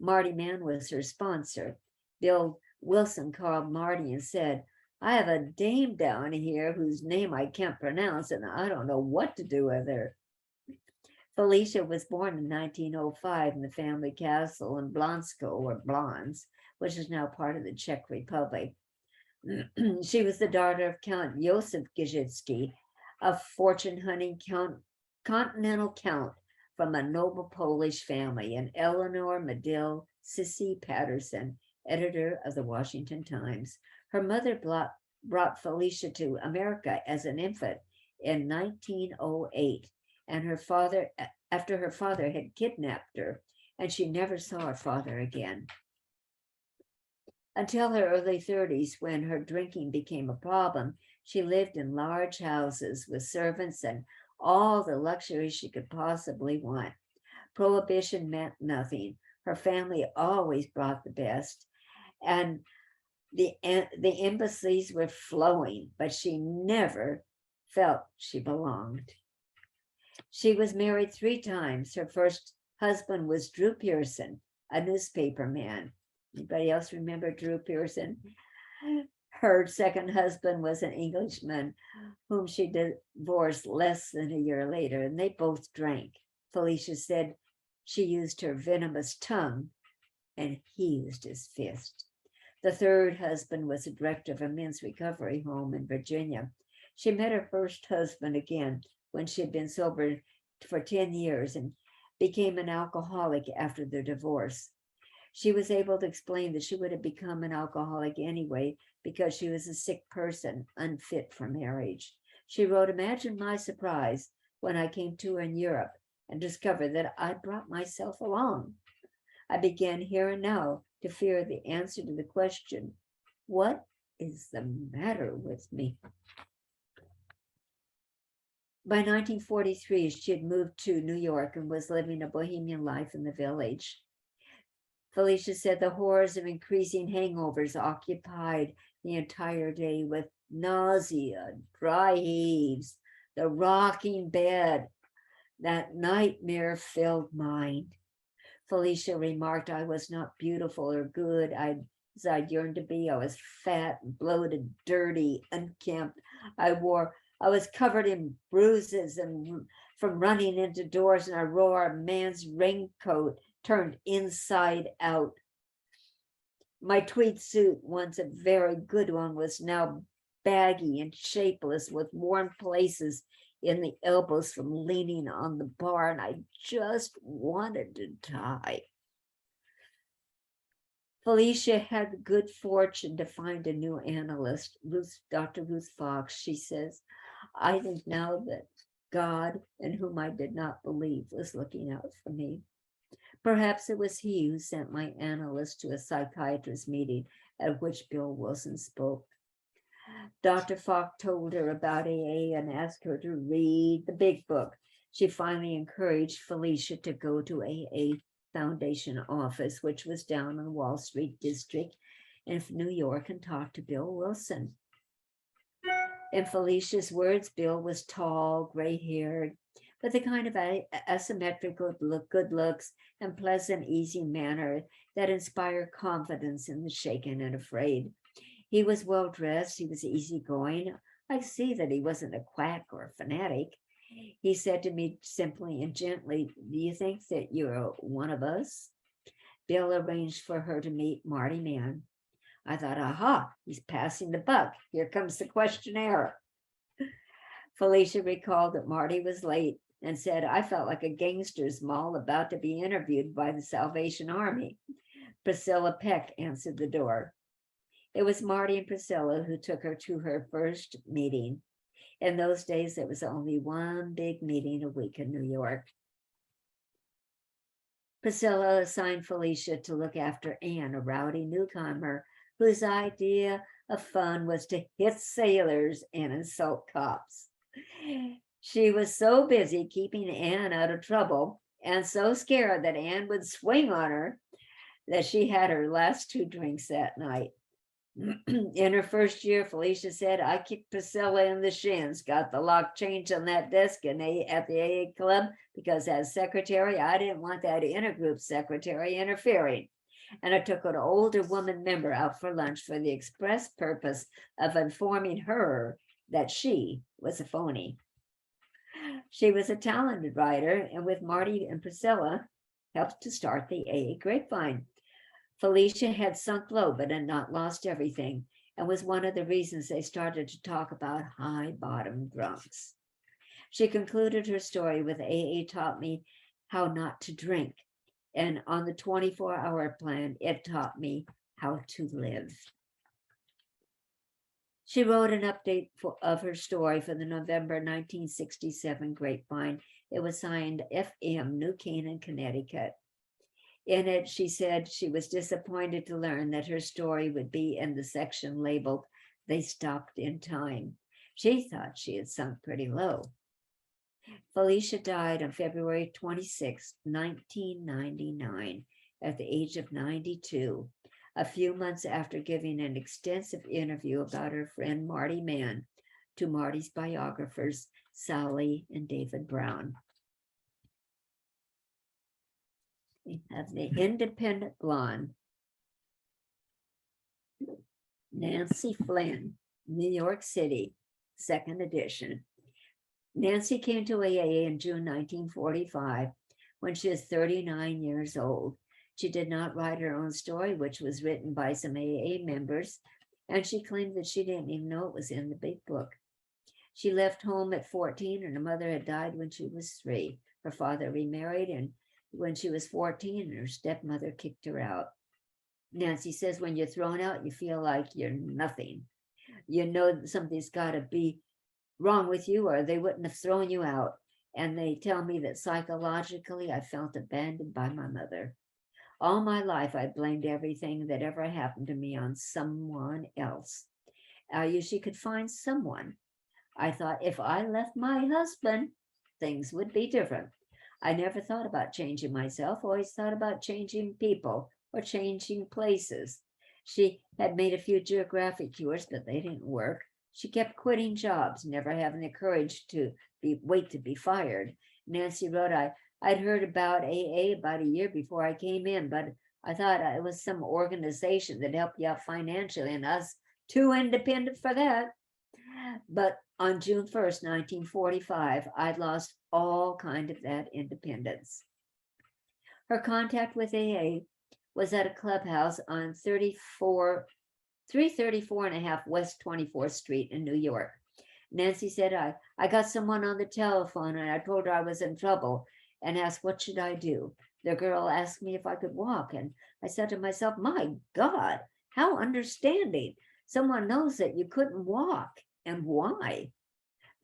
Marty Mann was her sponsor. Bill Wilson called Marty and said, "I have a dame down here whose name I can't pronounce, and I don't know what to do with her." Felicia was born in 1905 in the family castle in Blansko, or Blans, which is now part of the Czech Republic. She was the daughter of Count Josef Gazetsky, a fortune-hunting continental count from a noble Polish family, and Eleanor Medill Sissy Patterson, editor of the Washington Times. Her mother brought Felicia to America as an infant in 1908, and after her father had kidnapped her, and she never saw her father again. Until her early 30s, when her drinking became a problem, she lived in large houses with servants and all the luxuries she could possibly want. Prohibition meant nothing. Her family always brought the best, and the embassies were flowing, but she never felt she belonged. She was married 3 times. Her first husband was Drew Pearson, a newspaper man. Anybody else remember Drew Pearson? Her second husband was an Englishman whom she divorced less than a year later, and they both drank. Felicia said she used her venomous tongue and he used his fist. The third husband was a director of a men's recovery home in Virginia. She met her first husband again when she had been sober for 10 years and became an alcoholic after their divorce. She was able to explain that she would have become an alcoholic anyway because she was a sick person, unfit for marriage. She wrote, "Imagine my surprise when I came to her in Europe and discovered that I brought myself along. I began here and now to fear the answer to the question, what is the matter with me?" By 1943, she had moved to New York and was living a bohemian life in the village. Felicia said the horrors of increasing hangovers occupied the entire day, with nausea, dry heaves, the rocking bed, that nightmare-filled mind. Felicia remarked, "I was not beautiful or good as I'd yearned to be. I was fat, bloated, dirty, unkempt. I wore I was covered in bruises and from running into doors in a roar. A man's raincoat turned inside out. My tweed suit, once a very good one, was now baggy and shapeless with worn places in the elbows from leaning on the bar, and I just wanted to die. Felicia had the good fortune to find a new analyst, Dr. Ruth Fox. She says, I think now that God, in whom I did not believe, was looking out for me. Perhaps it was he who sent my analyst to a psychiatrist meeting at which Bill Wilson spoke. Dr. Fox told her about AA and asked her to read the big book. She finally encouraged Felicia to go to AA Foundation office, which was down in the Wall Street district in New York, and talk to Bill Wilson. In Felicia's words, Bill was tall, gray-haired, with a kind of asymmetrical good looks and pleasant, easy manner that inspired confidence in the shaken and afraid. He was well-dressed, he was easygoing. I see that he wasn't a quack or a fanatic. He said to me simply and gently, do you think that you're one of us? Bill arranged for her to meet Marty Mann. I thought, aha, he's passing the buck. Here comes the questionnaire. Felicia recalled that Marty was late and said, I felt like a gangster's moll about to be interviewed by the Salvation Army. Priscilla Peck answered the door. It was Marty and Priscilla who took her to her first meeting. In those days, there was only one big meeting a week in New York. Priscilla assigned Felicia to look after Anne, a rowdy newcomer whose idea of fun was to hit sailors and insult cops. She was so busy keeping Anne out of trouble and so scared that Anne would swing on her that she had her last 2 drinks that night. In her first year, Felicia said, I kicked Priscilla in the shins, got the lock changed on that desk at the AA club because as secretary, I didn't want that intergroup secretary interfering. And I took an older woman member out for lunch for the express purpose of informing her that she was a phony. She was a talented writer, and with Marty and Priscilla, helped to start the AA Grapevine. Felicia had sunk low, but had not lost everything, and was one of the reasons they started to talk about high bottom drunks. She concluded her story with AA taught me how not to drink, and on the 24-hour plan, it taught me how to live. She wrote an update of her story for the November 1967 Grapevine. It was signed FM, New Canaan, Connecticut. In it, she said she was disappointed to learn that her story would be in the section labeled, They Stopped in Time. She thought she had sunk pretty low. Felicia died on February 26, 1999, at the age of 92, a few months after giving an extensive interview about her friend Marty Mann to Marty's biographers, Sally and David Brown. We have the Independent Blonde, Nancy Flynn, New York City, 2nd edition. Nancy came to AA in June 1945 when she was 39 years old. She did not write her own story, which was written by some AA members, and she claimed that she didn't even know it was in the big book. She left home at 14, and her mother had died when she was 3. Her father remarried, and when she was 14, her stepmother kicked her out. Nancy says, when you're thrown out, you feel like you're nothing. You know that something's got to be wrong with you, or they wouldn't have thrown you out. And they tell me that psychologically, I felt abandoned by my mother. All my life, I blamed everything that ever happened to me on someone else. I usually could find someone. I thought if I left my husband, things would be different. I never thought about changing myself, always thought about changing people or changing places. She had made a few geographic cures, but they didn't work. She kept quitting jobs, never having the courage to wait to be fired. Nancy wrote, I'd heard about AA about a year before I came in, but I thought it was some organization that helped you out financially, and I was too independent for that. But on June 1st, 1945, I'd lost all kind of that independence. Her contact with AA was at a clubhouse on 334 and a half West 24th Street in New York. Nancy said, I got someone on the telephone and I told her I was in trouble and asked, what should I do? The girl asked me if I could walk. And I said to myself, my God, how understanding. Someone knows that you couldn't walk, and why?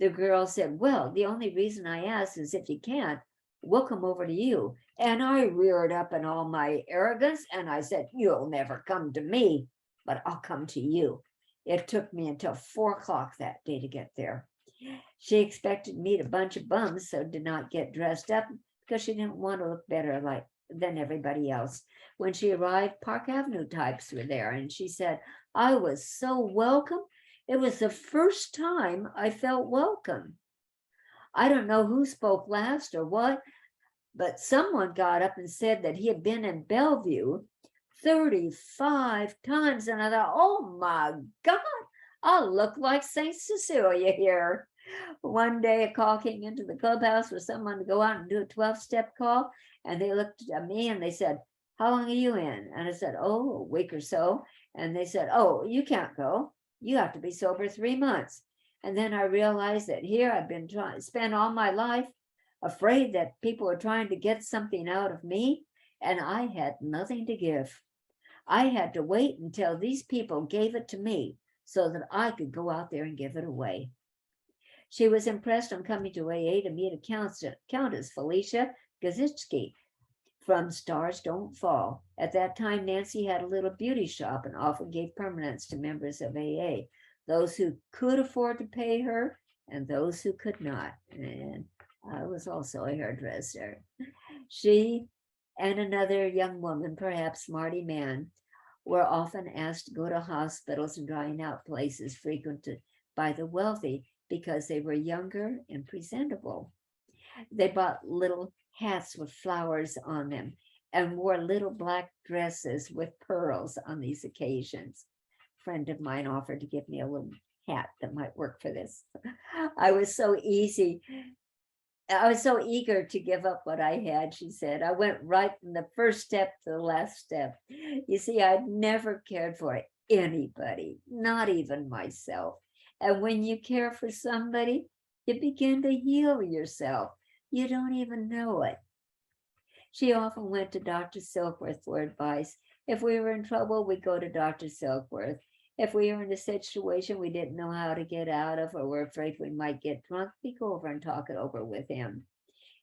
The girl said, well, the only reason I asked is if you can't, we'll come over to you. And I reared up in all my arrogance and I said, you'll never come to me, but I'll come to you. It took me until 4 o'clock that day to get there. She expected to meet a bunch of bums, so did not get dressed up because she didn't want to look better than everybody else. When she arrived, Park Avenue types were there, and she said, I was so welcome. It was the first time I felt welcome. I don't know who spoke last or what, but someone got up and said that he had been in Bellevue 35 times. And I thought, oh my God, I look like St. Cecilia here. One day a call came into the clubhouse for someone to go out and do a 12-step call. And they looked at me and they said, how long are you in? And I said, oh, a week or so. And they said, oh, you can't go. You have to be sober 3 months. And then I realized that here I've been trying to spend all my life afraid that people were trying to get something out of me, and I had nothing to give. I had to wait until these people gave it to me so that I could go out there and give it away. She was impressed on coming to AA to meet a Countess Felicia Gazetsky from Stars Don't Fall. At that time, Nancy had a little beauty shop and often gave permanents to members of AA, those who could afford to pay her and those who could not. And I was also a hairdresser. She and another young woman, perhaps Marty Mann, were often asked to go to hospitals and drying out places frequented by the wealthy because they were younger and presentable. They bought little hats with flowers on them and wore little black dresses with pearls on these occasions. A friend of mine offered to give me a little hat that might work for this. I was so eager to give up what I had, she said. I went right from the first step to the last step. You see, I'd never cared for anybody, not even myself. And when you care for somebody, you begin to heal yourself. You don't even know it. She often went to Dr. Silkworth for advice. If we were in trouble, we'd go to Dr. Silkworth. If we were in a situation we didn't know how to get out of or were afraid we might get drunk, we'd go over and talk it over with him.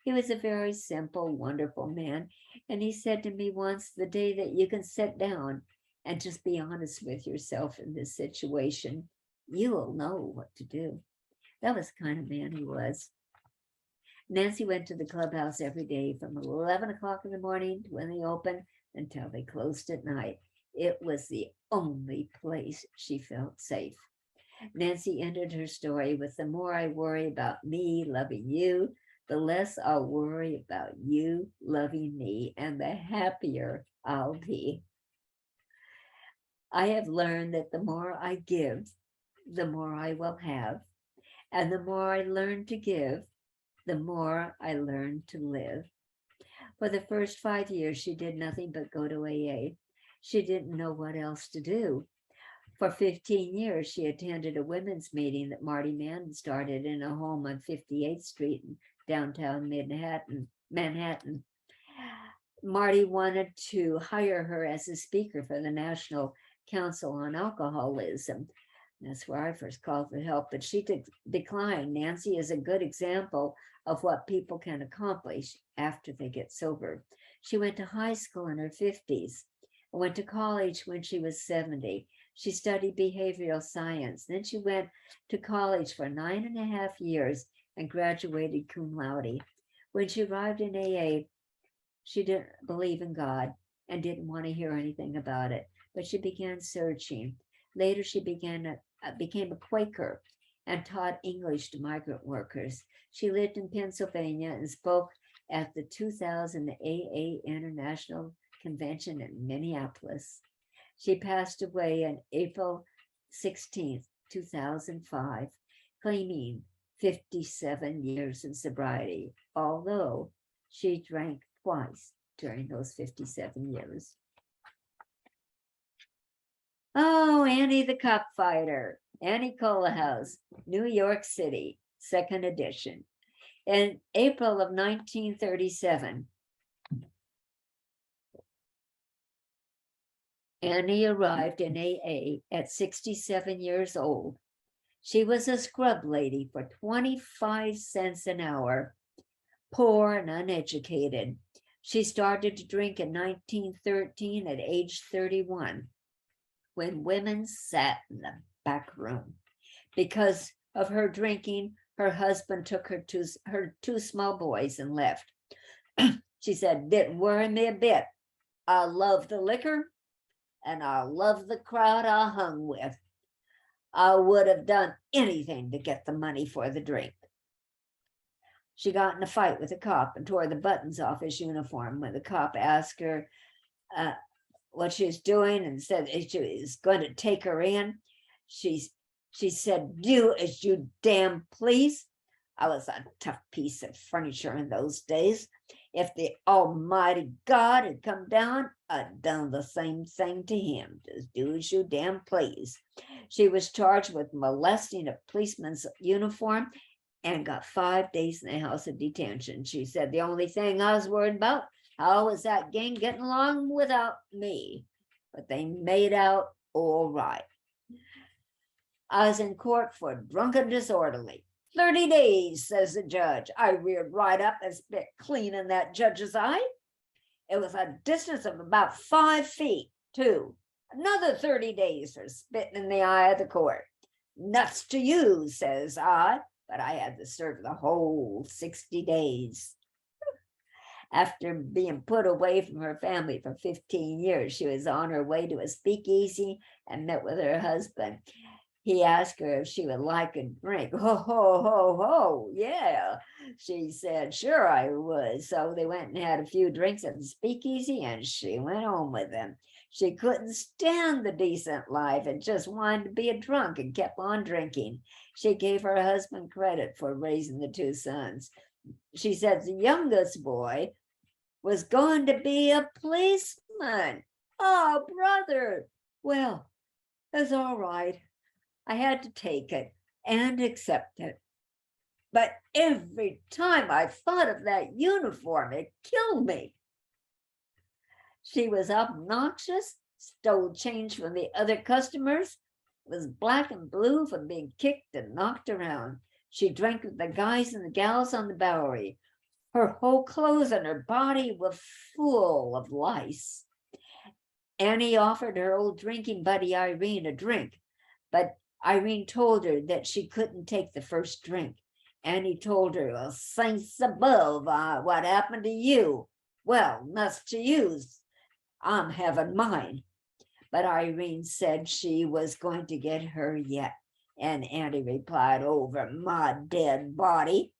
He was a very simple, wonderful man. And he said to me once, the day that you can sit down and just be honest with yourself in this situation, you will know what to do. That was the kind of man he was. Nancy went to the clubhouse every day from 11 o'clock in the morning to when they opened until they closed at night. It was the only place she felt safe. Nancy ended her story with, the more I worry about me loving you, the less I'll worry about you loving me, and the happier I'll be. I have learned that the more I give, the more I will have. And the more I learn to give, the more I learn to live. For the first 5 years, she did nothing but go to AA. She didn't know what else to do. For 15 years, she attended a women's meeting that Marty Mann started in a home on 58th Street in downtown Manhattan. Marty wanted to hire her as a speaker for the National Council on Alcoholism. That's where I first called for help, but she declined. Nancy is a good example of what people can accomplish after they get sober. She went to high school in her 50s, went to college when she was 70. She studied behavioral science. Then she went to college for 9.5 years and graduated cum laude. When she arrived in AA, she didn't believe in God and didn't want to hear anything about it, but she began searching. Later, she became a Quaker and taught English to migrant workers. She lived in Pennsylvania and spoke at the 2000 AA International Convention in Minneapolis. She passed away on April 16th, 2005, claiming 57 years of sobriety, although she drank twice during those 57 years. Oh, Annie the Cockfighter, Annie Kolahouse, New York City, second edition. In April of 1937, Annie arrived in AA at 67 years old. She was a scrub lady for 25 cents an hour, poor and uneducated. She started to drink in 1913 at age 31, when women sat in the back room. Because of her drinking, her husband took her two small boys and left. She said, "Didn't worry me a bit. I love the liquor and I love the crowd I hung with. I would have done anything to get the money for the drink." She got in a fight with a cop and tore the buttons off his uniform when the cop asked her what she was doing and said she was going to take her in. She said, "Do as you damn please." I was a tough piece of furniture in those days. If the Almighty God had come down, I'd done the same thing to him. Just do as you damn please. She was charged with molesting a policeman's uniform and got 5 days in the house of detention. She said, "The only thing I was worried about, how was that gang getting along without me? But they made out all right." I was in court for drunken disorderly. 30 days, says the judge. I reared right up and spit clean in that judge's eye. It was a distance of about 5 feet, too. Another 30 days for spitting in the eye of the court. "Nuts to you," says I, but I had to serve the whole 60 days. After being put away from her family for 15 years, she was on her way to a speakeasy and met with her husband. He asked her if she would like a drink. Ho, ho, ho, ho, yeah. She said, "Sure, I would." So they went and had a few drinks at the speakeasy, and she went home with them. She couldn't stand the decent life and just wanted to be a drunk and kept on drinking. She gave her husband credit for raising the two sons. She said the youngest boy was going to be a policeman. "Oh, brother." Well, it's all right. I had to take it and accept it. But every time I thought of that uniform, it killed me. She was obnoxious, stole change from the other customers, was black and blue from being kicked and knocked around. She drank with the guys and the gals on the Bowery. Her whole clothes and her body were full of lice. Annie offered her old drinking buddy Irene a drink, but Irene told her that she couldn't take the first drink. Annie told her, "Well, saints above, what happened to you?" "Well, nuts to you. I'm having mine." But Irene said she was going to get her yet. And Annie replied, "Over my dead body."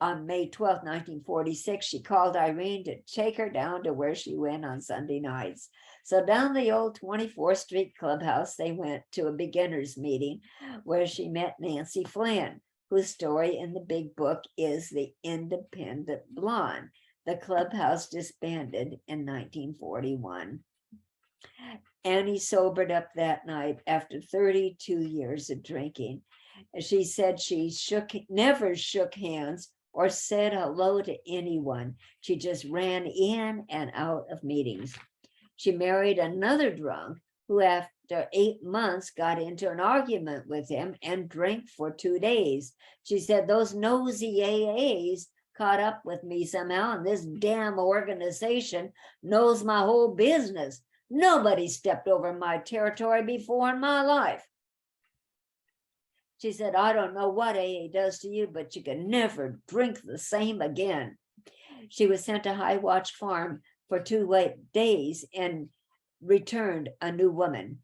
On May 12, 1946, she called Irene to take her down to where she went on Sunday nights. So down the old 24th Street clubhouse, they went to a beginners meeting where she met Nancy Flynn, whose story in the big book is The Independent Blonde. The clubhouse disbanded in 1941. Annie sobered up that night after 32 years of drinking. She said she never shook hands or said hello to anyone. She just ran in and out of meetings. She married another drunk who, after 8 months, got into an argument with him and drank for 2 days. She said, "Those nosy AAs caught up with me somehow, and this damn organization knows my whole business. Nobody stepped over my territory before in my life." She said, "I don't know what AA does to you, but you can never drink the same again." She was sent to High Watch Farm for 2 days and returned a new woman.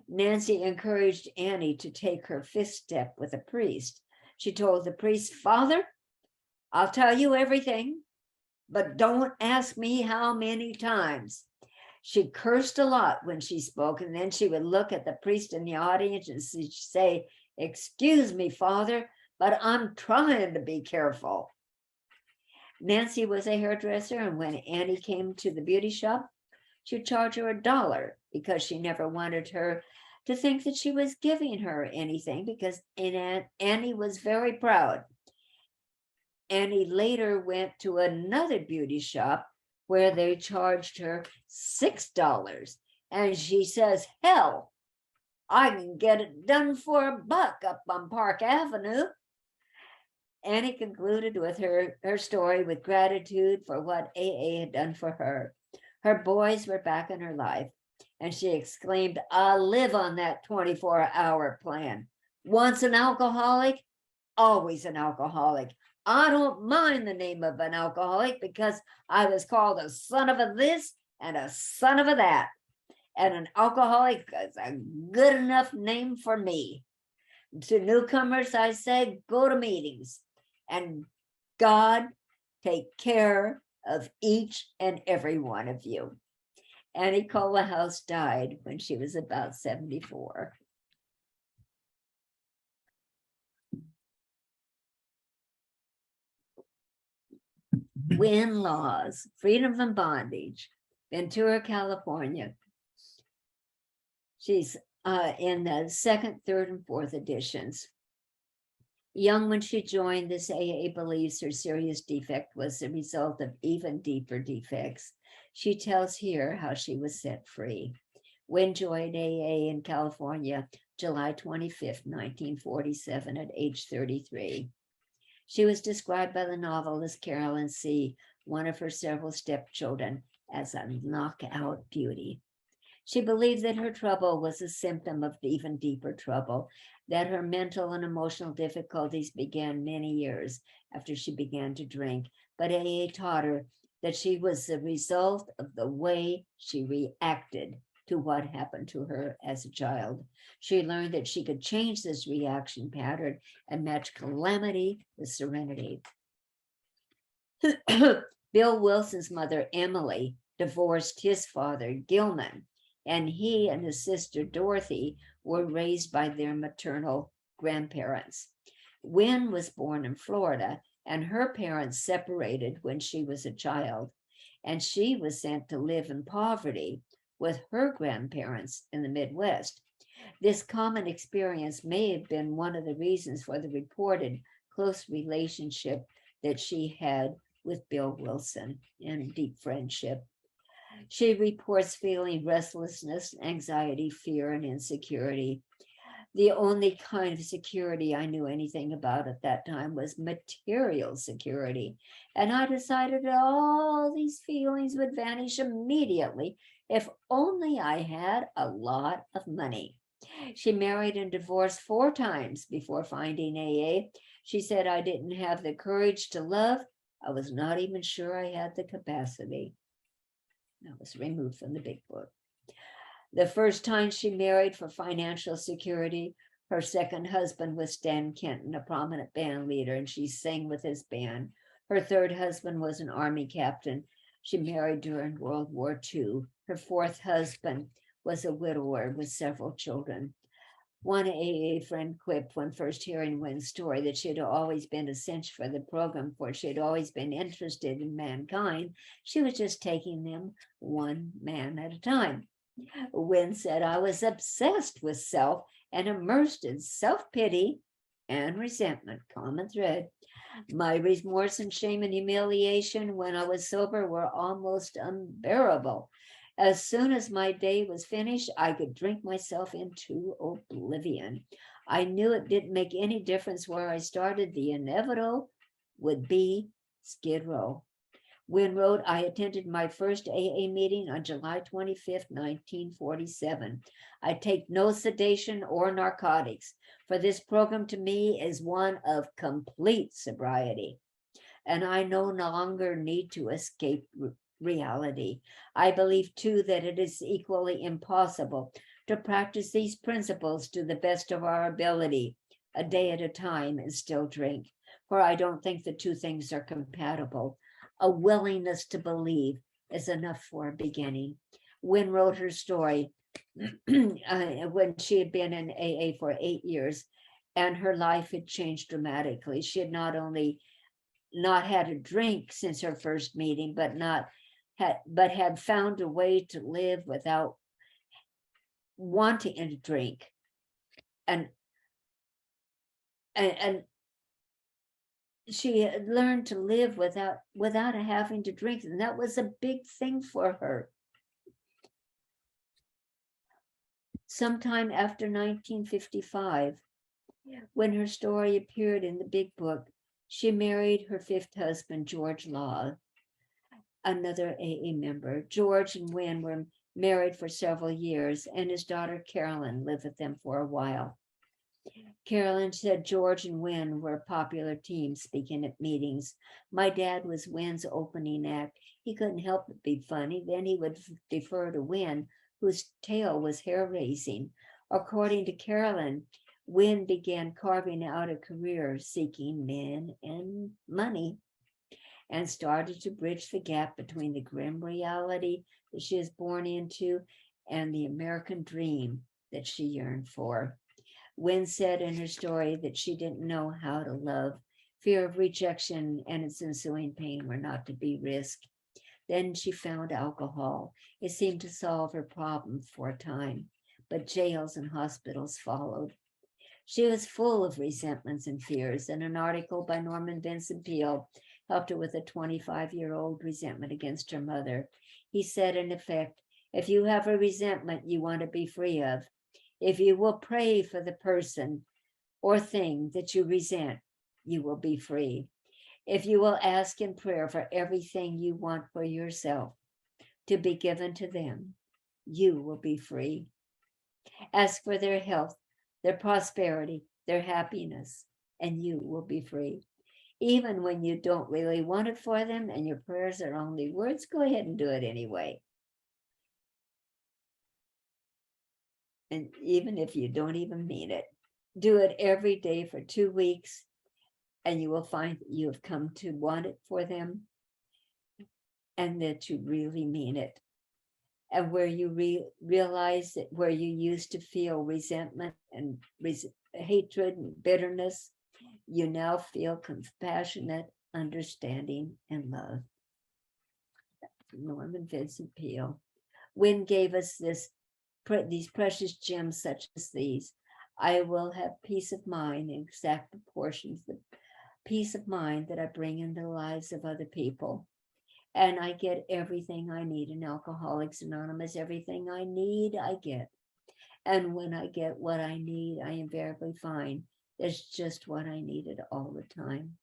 Nancy encouraged Annie to take her 5th step with a priest. She told the priest, "Father, I'll tell you everything, but don't ask me how many times." She cursed a lot when she spoke, and then she would look at the priest in the audience and she'd say, "Excuse me, Father, but I'm trying to be careful." Nancy was a hairdresser, and when Annie came to the beauty shop, she'd charge her $1 because she never wanted her to think that she was giving her anything, because Annie was very proud. Annie later went to another beauty shop where they charged her $6. And she says, "Hell, I can get it done for $1 up on Park Avenue." Annie concluded with her story with gratitude for what AA had done for her. Her boys were back in her life, and she exclaimed, "I'll live on that 24-hour plan. Once an alcoholic, always an alcoholic. I don't mind the name of an alcoholic because I was called a son of a this and a son of a that. And an alcoholic is a good enough name for me." To newcomers, I say, go to meetings, and God take care of each and every one of you. Annie Kolahouse died when she was about 74. Win Laws, Freedom from Bondage, Ventura, California. She's in the second, third, and fourth editions. Young when she joined, this AA believes her serious defect was the result of even deeper defects. She tells here how she was set free. Wynne joined AA in California, July 25th, 1947, at age 33. She was described by the novelist Carolyn C., one of her several stepchildren, as a knockout beauty. She believed that her trouble was a symptom of even deeper trouble, that her mental and emotional difficulties began many years after she began to drink. But AA taught her that she was the result of the way she reacted to what happened to her as a child. She learned that she could change this reaction pattern and match calamity with serenity. Bill Wilson's mother, Emily, divorced his father, Gilman, and he and his sister, Dorothy, were raised by their maternal grandparents. Wynne was born in Florida, and her parents separated when she was a child, and she was sent to live in poverty with her grandparents in the Midwest. This common experience may have been one of the reasons for the reported close relationship that she had with Bill Wilson and deep friendship. She reports feeling restlessness, anxiety, fear, and insecurity. The only kind of security I knew anything about at that time was material security. And I decided that all these feelings would vanish immediately if only I had a lot of money. She married and divorced 4 times before finding AA. She said, "I didn't have the courage to love. I was not even sure I had the capacity." That was removed from the big book. The first time she married for financial security, her second husband was Stan Kenton, a prominent band leader, and she sang with his band. Her third husband was an Army captain. She married during World War II. Her fourth husband was a widower with several children. One AA friend quipped when first hearing Wynne's story that she had always been a cinch for the program, for she had always been interested in mankind. She was just taking them one man at a time. Wynne said, "I was obsessed with self and immersed in self-pity and resentment," common thread. "My remorse and shame and humiliation when I was sober were almost unbearable. As soon as my day was finished, I could drink myself into oblivion. I knew it didn't make any difference where I started. The inevitable would be Skid Row." Wynne wrote, "I attended my first AA meeting on July 25th, 1947. I take no sedation or narcotics, for this program to me is one of complete sobriety, and I no longer need to escape reality. I believe, too, that it is equally impossible to practice these principles to the best of our ability, a day at a time, and still drink, for I don't think the two things are compatible. A willingness to believe is enough for a beginning. Wynn wrote her story when she had been in AA for 8 years, and her life had changed dramatically. She had not only not had a drink since her first meeting, but had found a way to live without wanting to drink, and she had learned to live without having to drink, and that was a big thing for her. Sometime after 1955, when her story appeared in the big book, she married her fifth husband, George Law, another AA member. George and Wynn were married for several years, and his daughter Carolyn lived with them for a while. Carolyn said George and Wynn were a popular team speaking at meetings. My dad was Wynn's opening act. He couldn't help but be funny. Then he would defer to Wynn, whose tale was hair-raising. According to Carolyn, Wynn began carving out a career seeking men and money, and started to bridge the gap between the grim reality that she was born into and the American dream that she yearned for. Wynn said in her story that she didn't know how to love. Fear of rejection and its ensuing pain were not to be risked. Then she found alcohol. It seemed to solve her problem for a time, but jails and hospitals followed. She was full of resentments and fears, and an article by Norman Vincent Peale helped her with a 25-year-old resentment against her mother. He said, in effect, if you have a resentment you want to be free of, if you will pray for the person or thing that you resent, you will be free. If you will ask in prayer for everything you want for yourself to be given to them, you will be free. Ask for their health, their prosperity, their happiness, and you will be free. Even when you don't really want it for them and your prayers are only words, go ahead and do it anyway. And even if you don't even mean it, do it every day for 2 weeks, and you will find that you have come to want it for them and that you really mean it. And where you realize that where you used to feel resentment and hatred and bitterness, you now feel compassionate, understanding, and love. Norman Vincent Peale. Wynn gave us these precious gems such as these. I will have peace of mind in exact proportions, the peace of mind that I bring into the lives of other people. And I get everything I need in Alcoholics Anonymous. Everything I need, I get. And when I get what I need, I invariably find it's just what I needed all the time.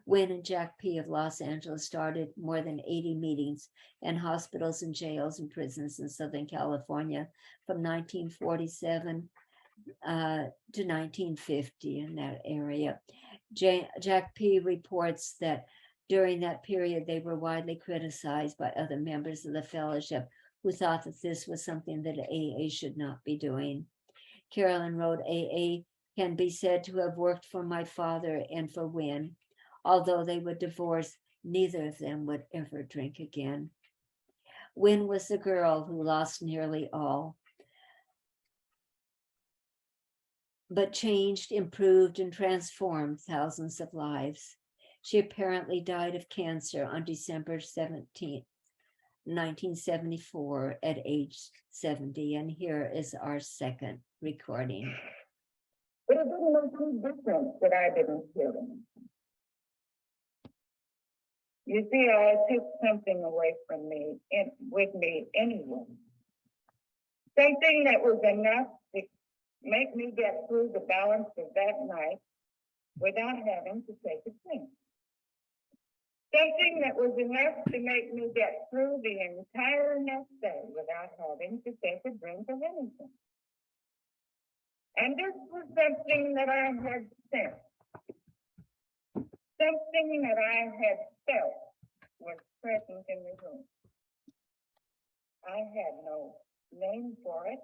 Wynn and Jack P. of Los Angeles started more than 80 meetings in hospitals and jails and prisons in Southern California from 1947 to 1950 in that area. Jack P. reports that during that period, they were widely criticized by other members of the fellowship who thought that this was something that AA should not be doing. Carolyn wrote, AA can be said to have worked for my father and for Wynn. Although they would divorce, neither of them would ever drink again. Wynn was the girl who lost nearly all, but changed, improved, and transformed thousands of lives. She apparently died of cancer on December 17th, 1974 at age 70. And here is our second recording. But it didn't make any difference that I didn't kill him. You see, I took something away from me, with me anyway. Something that was enough to make me get through the balance of that night without having to take a drink. Something that was enough to make me get through the entire next day without having to take a drink of anything. And this was something that I had sensed. Something that I had felt was present in the room. I had no name for it.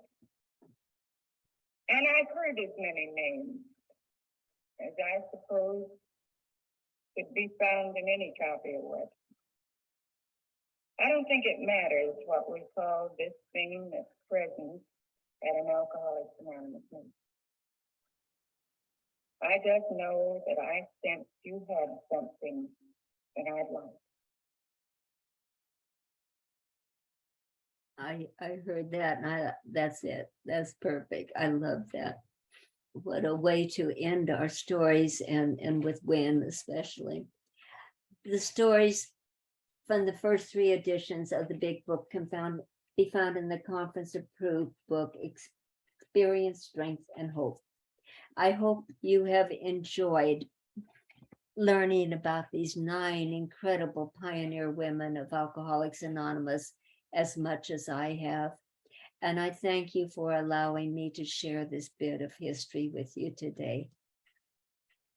And I've heard as many names as I suppose could be found in any copy of what. I don't think it matters what we call this thing that's present at an Alcoholics Anonymous meeting. I just know that I sensed you had something that I'd like. I heard that, and that's it. That's perfect. I love that. What a way to end our stories, and with Wynn especially. The stories from the first 3 editions of the big book can be found in the conference approved book, Experience, Strength, and Hope. I hope you have enjoyed learning about these 9 incredible pioneer women of Alcoholics Anonymous as much as I have. And I thank you for allowing me to share this bit of history with you today.